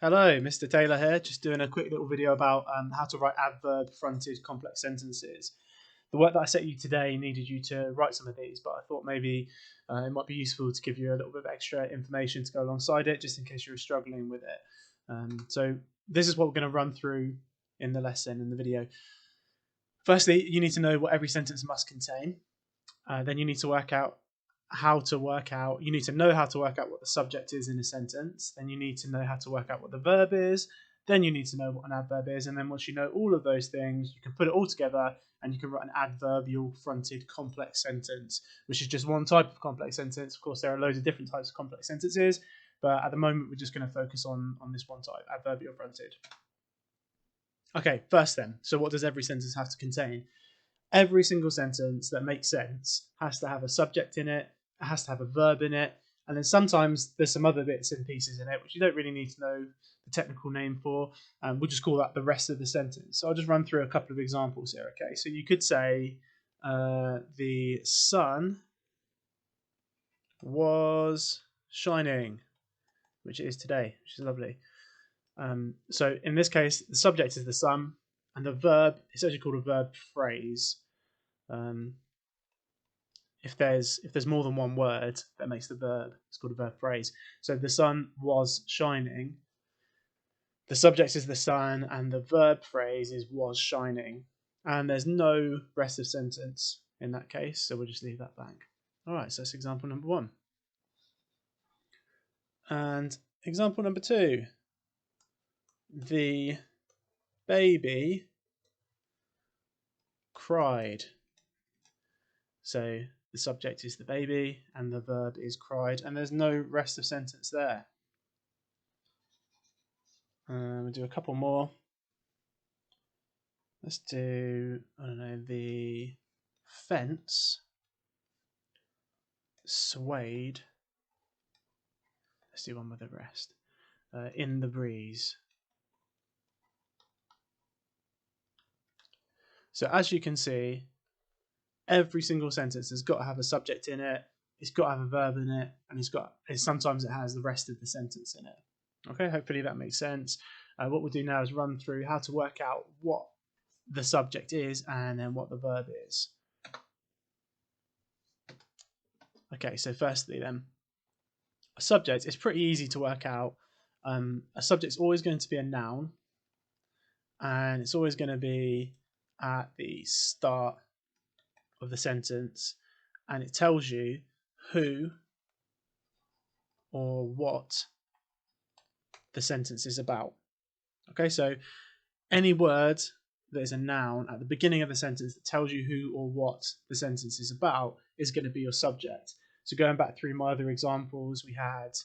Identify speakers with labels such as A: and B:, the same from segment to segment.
A: Hello, Mr. Taylor here, just doing a quick little video about how to write adverb-fronted complex sentences. The work that I set you today needed you to write some of these, but I thought maybe it might be useful to give you a little bit of extra information to go alongside it, just in case you're struggling with it. So this is what we're going to run through in the lesson, in the video. Firstly, you need to know what every sentence must contain. Then you need to work out you need to know how to work out what the subject is in a sentence. Then you need to know how to work out what the verb is. Then you need to know what an adverb is. And then once you know all of those things, you can put it all together and you can write an adverbial fronted complex sentence, which is just one type of complex sentence. Of course, there are loads of different types of complex sentences, but at the moment, we're just going to focus on this one type, adverbial fronted. Okay, first then, so what does every sentence have to contain? Every single sentence that makes sense has to have a subject in it, it has to have a verb in it, and then sometimes there's some other bits and pieces in it which you don't really need to know the technical name for. We'll just call that the rest of the sentence. So I'll just run through a couple of examples here. Okay, so you could say the sun was shining, which it is today, which is lovely. So in this case, the subject is the sun, and the verb is actually called a verb phrase. If there's more than one word that makes the verb, it's called a verb phrase. So the sun was shining. The subject is the sun, and the verb phrase is was shining. And there's no rest of sentence in that case, so we'll just leave that blank. All right, so that's example number one. And example number two. The baby cried. So the subject is the baby and the verb is cried, and there's no rest of sentence there. We'll do a couple more. Let's do, I don't know, the fence swayed. Let's do one with the rest. In the breeze. So as you can see, every single sentence has got to have a subject in it, it's got to have a verb in it, and sometimes it has the rest of the sentence in it. Okay, hopefully that makes sense. What we'll do now is run through how to work out what the subject is and then what the verb is. Okay, so firstly then, a subject is pretty easy to work out. A subject is always going to be a noun, and it's always going to be at the start of the sentence, and it tells you who or what the sentence is about. Okay, so any word that is a noun at the beginning of the sentence that tells you who or what the sentence is about is going to be your subject. So going back through my other examples, we had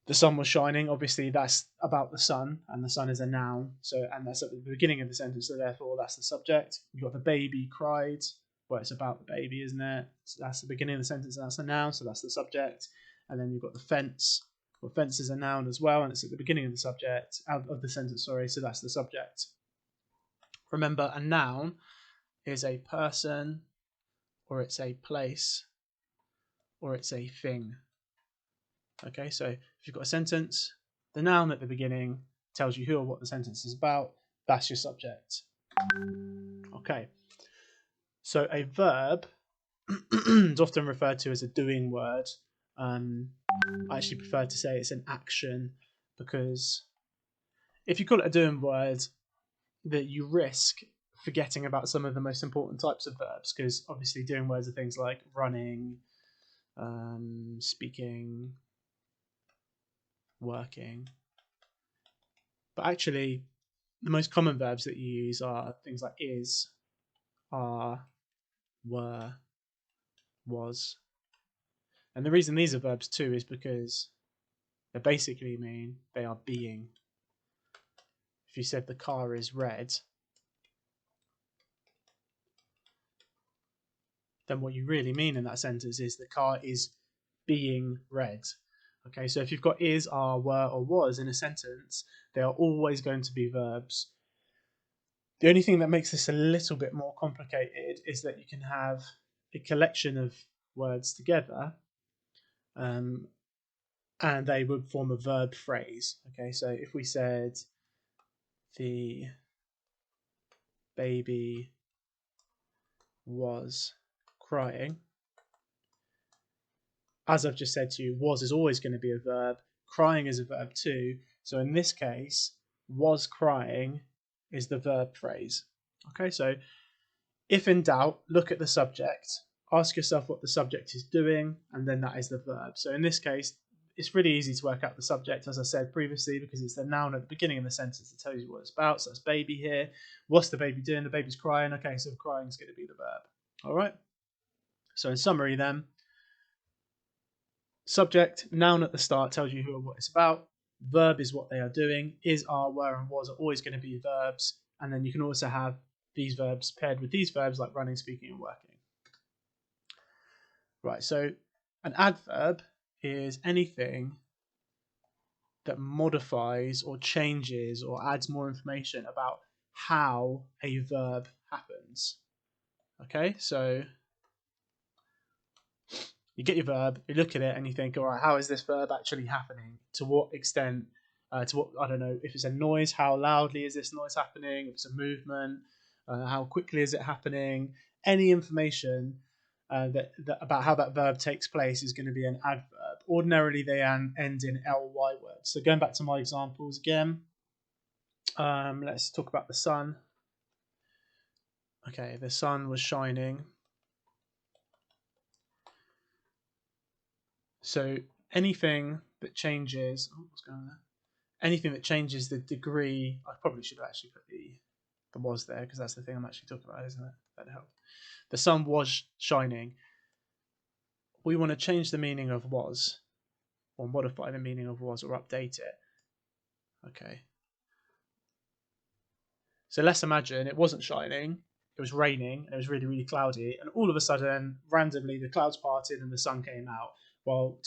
A: the sun was shining. Obviously, that's about the sun, and the sun is a noun. And that's at the beginning of the sentence, so therefore that's the subject. You've got the baby cried. Well, it's about the baby, isn't it? So that's the beginning of the sentence, and that's a noun, so that's the subject. And then you've got the fence. Well, fence is a noun as well, and it's at the beginning of the subject, of the sentence, sorry, so that's the subject. Remember, a noun is a person, or it's a place, or it's a thing. Okay, so if you've got a sentence, the noun at the beginning tells you who or what the sentence is about. That's your subject. Okay, so a verb is often referred to as a doing word. I actually prefer to say it's an action, because if you call it a doing word, that you risk forgetting about some of the most important types of verbs, because obviously doing words are things like running, speaking, working. But actually, the most common verbs that you use are things like is, are, were, was. And the reason these are verbs too is because they basically mean they are being. If you said the car is red, then what you really mean in that sentence is the car is being red. Okay, so if you've got is, are, were, or was in a sentence, they are always going to be verbs. The only thing that makes this a little bit more complicated is that you can have a collection of words together, and they would form a verb phrase. Okay, so if we said the baby was crying, as I've just said to you, was is always going to be a verb, crying is a verb too. So in this case, was crying is the verb phrase. Okay, so if in doubt, look at the subject, ask yourself what the subject is doing, and then that is the verb. So in this case, it's really easy to work out the subject, as I said previously, because it's the noun at the beginning of the sentence that tells you what it's about. So that's baby here. What's the baby doing? The baby's crying. Okay, so crying is going to be the verb. All right. So in summary, then, subject, noun at the start tells you who or what it's about. Verb is what they are doing. Is, are, were, and was are always going to be verbs. And then you can also have these verbs paired with these verbs like running, speaking, and working. Right, so an adverb is anything that modifies or changes or adds more information about how a verb happens. Okay, so you get your verb, you look at it, and you think, all right, how is this verb actually happening? To what extent? To what, I don't know, if it's a noise, how loudly is this noise happening? If it's a movement, how quickly is it happening? Any information that about how that verb takes place is going to be an adverb. Ordinarily, they end in ly words. So going back to my examples again, let's talk about the sun. Okay, the sun was shining. So anything that changes, what's going on there? Anything that changes the degree, I probably should have actually put the was there, because that's the thing I'm actually talking about, isn't it? That helped. The sun was shining. We want to change the meaning of was, or modify the meaning of was, or update it. Okay. So let's imagine it wasn't shining, it was raining, it was really, really cloudy, and all of a sudden, randomly, the clouds parted and the sun came out. Well,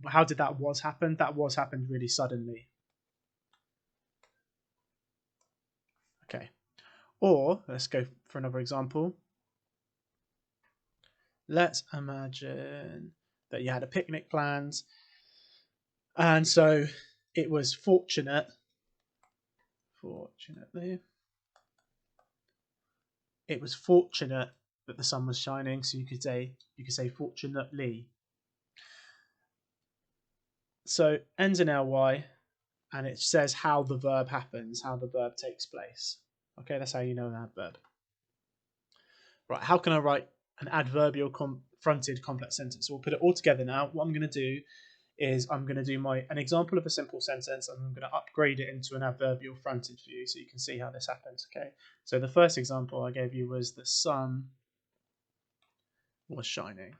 A: how did that was happen? That was happened really suddenly. Okay. Or, let's go for another example. Let's imagine that you had a picnic planned, and so it was fortunately, it was fortunate that the sun was shining. So you could say fortunately. So ends in ly, and it says how the verb happens, how the verb takes place. Okay, that's how you know an adverb. Right, how can I write an adverbial fronted complex sentence? So we'll put it all together now. What I'm going to do is I'm going to do an example of a simple sentence, and I'm going to upgrade it into an adverbial fronted view so you can see how this happens. Okay, so the first example I gave you was the sun was shining.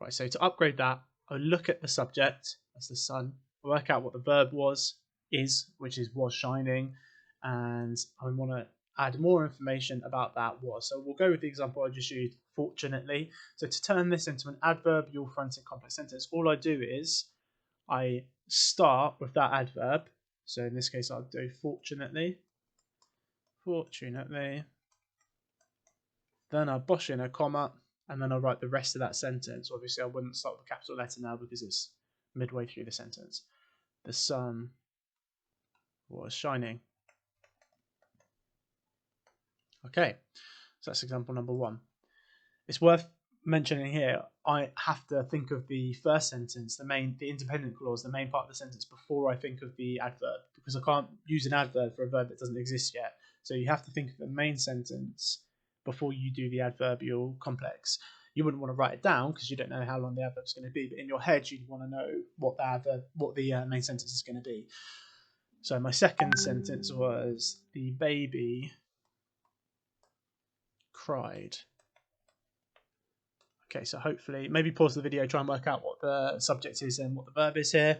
A: Right, so to upgrade that, I look at the subject, that's the sun, work out what the verb is, which is was shining, and I want to add more information about that was. So we'll go with the example I just used, fortunately. So to turn this into an adverbial fronted complex sentence, all I do is I start with that adverb. So in this case, I'll do fortunately. Then I'll bosh in a comma, and then I'll write the rest of that sentence. Obviously, I wouldn't start with a capital letter now because it's midway through the sentence. The sun was shining. Okay, so that's example number one. It's worth mentioning here, I have to think of the first sentence, the independent clause, the main part of the sentence, before I think of the adverb, because I can't use an adverb for a verb that doesn't exist yet. So you have to think of the main sentence before you do the adverbial complex. You wouldn't want to write it down because you don't know how long the adverb is going to be, but in your head you'd want to know what the main sentence is going to be. So my second sentence was the baby cried. Okay, so hopefully, maybe pause the video, try and work out what the subject is and what the verb is here.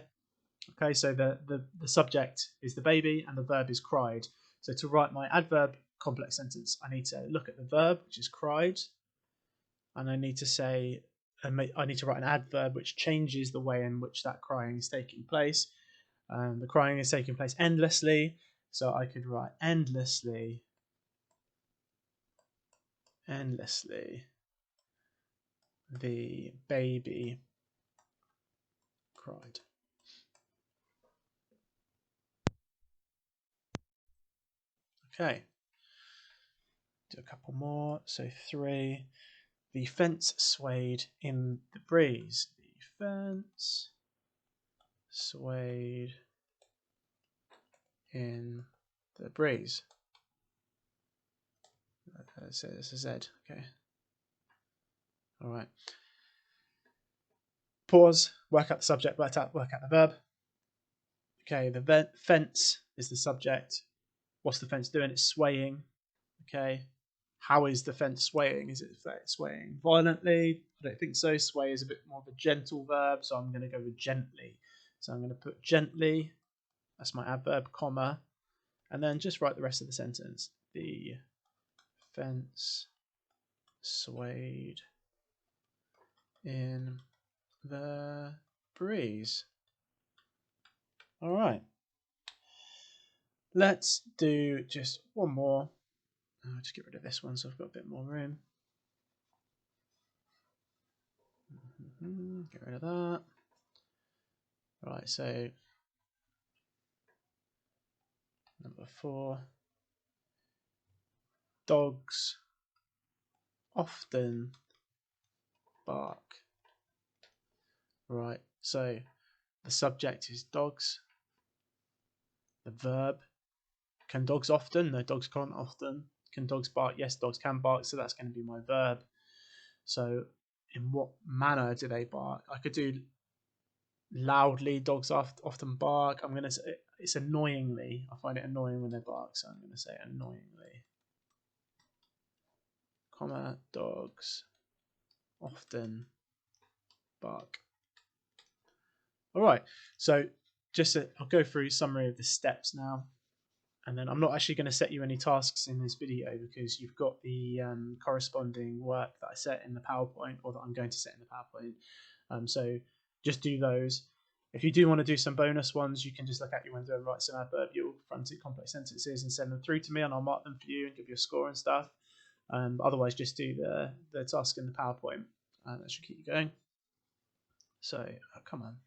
A: Okay, so the subject is the baby and the verb is cried. So to write my adverb complex sentence, I need to look at the verb, which is cried, and I need to write an adverb which changes the way in which that crying is taking place. The crying is taking place endlessly, so I could write endlessly. The baby cried. Okay, do a couple more. So 3. The fence swayed in the breeze. The fence swayed in the breeze. So it's a Z. Okay. All right. Pause. Work out the subject. Work out the verb. Okay. The fence is the subject. What's the fence doing? It's swaying. Okay. How is the fence swaying? Is it swaying violently? I don't think so. Sway is a bit more of a gentle verb, so I'm going to go with gently. So I'm going to put gently. That's my adverb, comma, and then just write the rest of the sentence. The fence swayed in the breeze. All right. Let's do just one more. I'll just get rid of this one so I've got a bit more room. Get rid of that. Right, so number 4. Dogs often bark. Right, so the subject is dogs. The verb, can dogs often? No, dogs can't often. Can dogs bark? Yes, dogs can bark, so that's going to be my verb. So in what manner do they bark? I could do loudly, dogs often bark. I'm going to say it's annoyingly. I find it annoying when they bark, so I'm going to say annoyingly. Comma, dogs often bark. All right, so I'll go through summary of the steps now, and then I'm not actually going to set you any tasks in this video because you've got the corresponding work that I set in the PowerPoint, or that I'm going to set in the PowerPoint. So just do those. If you do want to do some bonus ones, you can just look out your window and write some adverbial fronted complex sentences and send them through to me, and I'll mark them for you and give you a score and stuff. Otherwise, just do the task in the PowerPoint. That should keep you going. So, come on.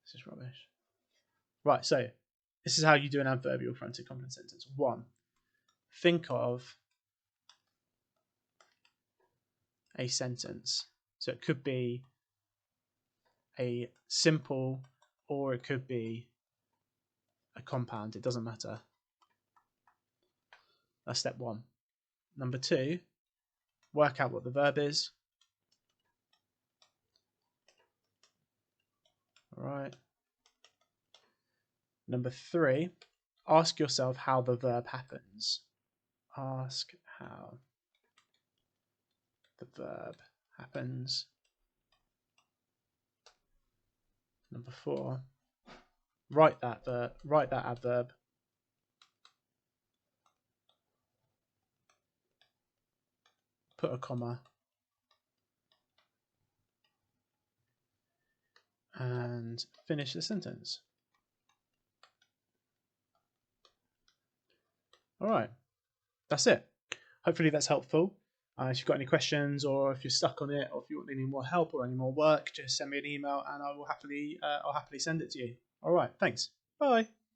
A: This is rubbish. Right, so this is how you do an adverbial fronted complex sentence. 1. Think of a sentence. So it could be a simple or it could be a compound. It doesn't matter. That's step 1. Number 2, work out what the verb is. All right. Number 3, ask yourself how the verb happens. Ask how the verb happens. Number 4, write that adverb. Put a comma. And finish the sentence. All right, that's it. Hopefully that's helpful. If you've got any questions, or if you're stuck on it, or if you want any more help or any more work, just send me an email and I'll happily send it to you. All right, thanks. Bye.